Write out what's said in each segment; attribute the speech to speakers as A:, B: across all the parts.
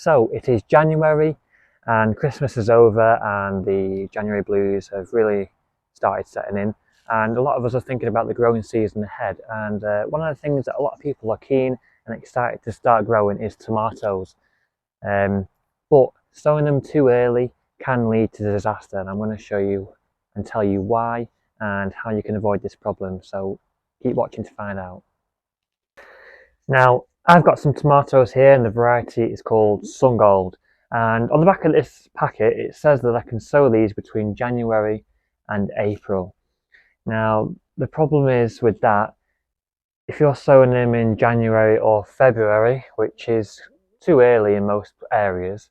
A: So it is January and Christmas is over and the January blues have really started setting in, and a lot of us are thinking about the growing season ahead. And one of the things that a lot of people are keen and excited to start growing is tomatoes. But sowing them too early can lead to disaster, and I'm going to show you and tell you why and how you can avoid this problem. So keep watching to find out. Now, I've got some tomatoes here, and the variety is called Sun Gold. And on the back of this packet, it says that I can sow these between January and April. Now, the problem is with that, if you're sowing them in January or February, which is too early in most areas,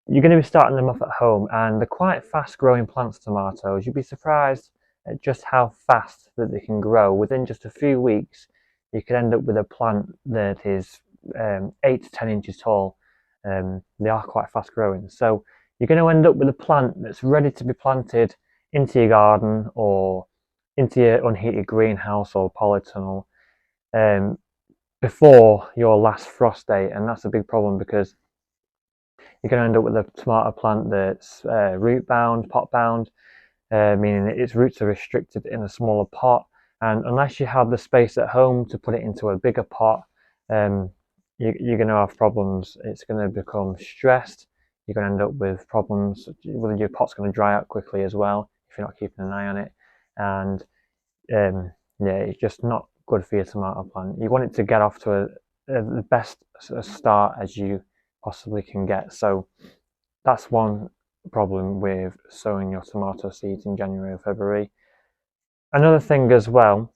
A: you're going to be starting them off at home, and they're quite fast growing plants, tomatoes. You'd be surprised at just how fast that they can grow. Within just a few weeks, you could end up with a plant that is 8 to 10 inches tall. They are quite fast growing. So you're going to end up with a plant that's ready to be planted into your garden or into your unheated greenhouse or polytunnel before your last frost date. And that's a big problem, because you're going to end up with a tomato plant that's root bound, pot bound, meaning that its roots are restricted in a smaller pot. And unless you have the space at home to put it into a bigger pot, you're going to have problems. It's going to become stressed. You're going to end up with problems. Your pot's going to dry out quickly as well if you're not keeping an eye on it. And yeah, it's just not good for your tomato plant. You want it to get off to the best start as you possibly can get. So that's one problem with sowing your tomato seeds in January or February. Another thing as well,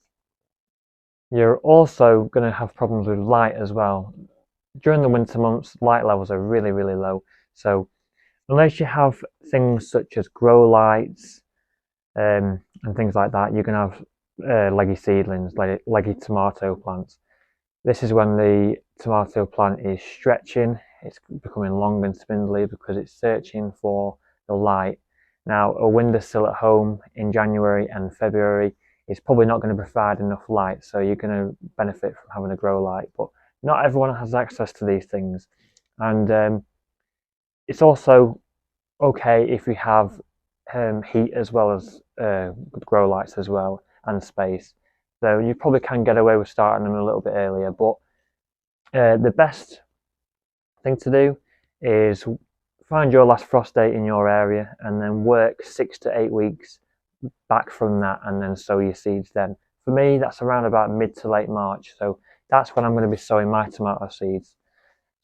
A: you're also going to have problems with light as well. During the winter months, light levels are really, really low. So unless you have things such as grow lights and things like that, you're going to have leggy seedlings, leggy tomato plants. This is when the tomato plant is stretching. It's becoming long and spindly because it's searching for the light. Now, a windowsill at home in January and February is probably not going to provide enough light, so you're going to benefit from having a grow light. But not everyone has access to these things, and it's also okay if you have heat as well as grow lights as well, and space. So you probably can get away with starting them a little bit earlier. But the best thing to do is find your last frost date in your area and then work 6 to 8 weeks back from that, and then sow your seeds then. For me, that's around about mid to late March. So that's when I'm going to be sowing my tomato seeds.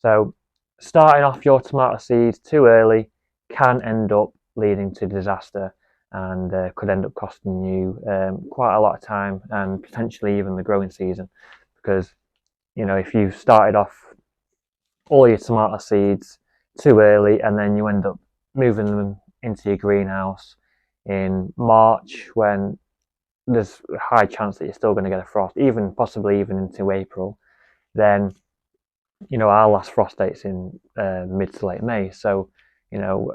A: So starting off your tomato seeds too early can end up leading to disaster, and could end up costing you quite a lot of time and potentially even the growing season. Because, you know, if you've started off all your tomato seeds too early and then you end up moving them into your greenhouse in March, when there's a high chance that you're still going to get a frost, even possibly even into April, then, you know, our last frost date's in mid to late May. So, you know,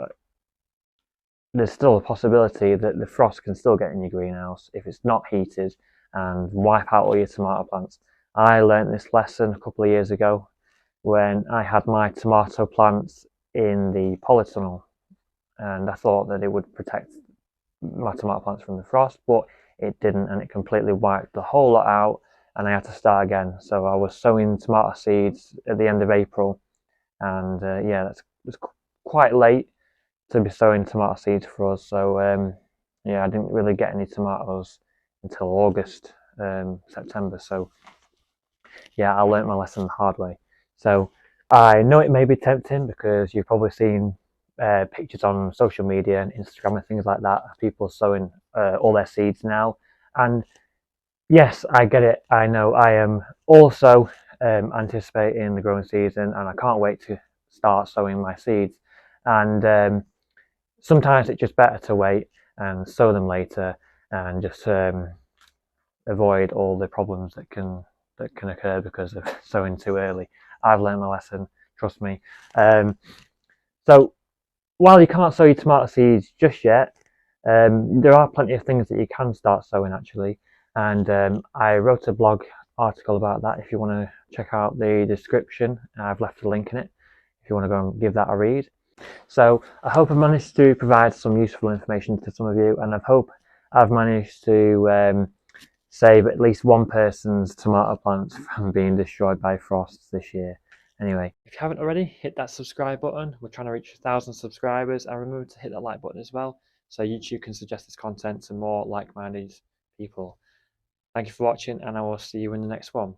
A: there's still a possibility that the frost can still get in your greenhouse if it's not heated and wipe out all your tomato plants. I learned this lesson a couple of years ago when I had my tomato plants in the polytunnel, and I thought that it would protect my tomato plants from the frost, but it didn't, and it completely wiped the whole lot out, and I had to start again. So I was sowing tomato seeds at the end of April, and yeah, it's quite late to be sowing tomato seeds for us. So yeah, I didn't really get any tomatoes until August, September. So yeah, I learnt my lesson the hard way. So I know it may be tempting, because you've probably seen pictures on social media and Instagram and things like that of people sowing all their seeds now. And yes, I get it. I know. I am also anticipating the growing season, and I can't wait to start sowing my seeds. And sometimes it's just better to wait and sow them later, and just avoid all the problems that can occur because of sowing too early. I've learned my lesson, trust me. So while you can't sow your tomato seeds just yet, there are plenty of things that you can start sowing actually. And I wrote a blog article about that. If you want to check out the description, I've left a link in it if you want to go and give that a read. So I hope I've managed to provide some useful information to some of you, and I hope I've managed to save at least one person's tomato plants from being destroyed by frosts this year. Anyway, if you haven't already, hit that subscribe button. We're trying to reach 1,000 subscribers, and remember to hit that like button as well, so YouTube can suggest this content to more like-minded people. Thank you for watching, and I will see you in the next one.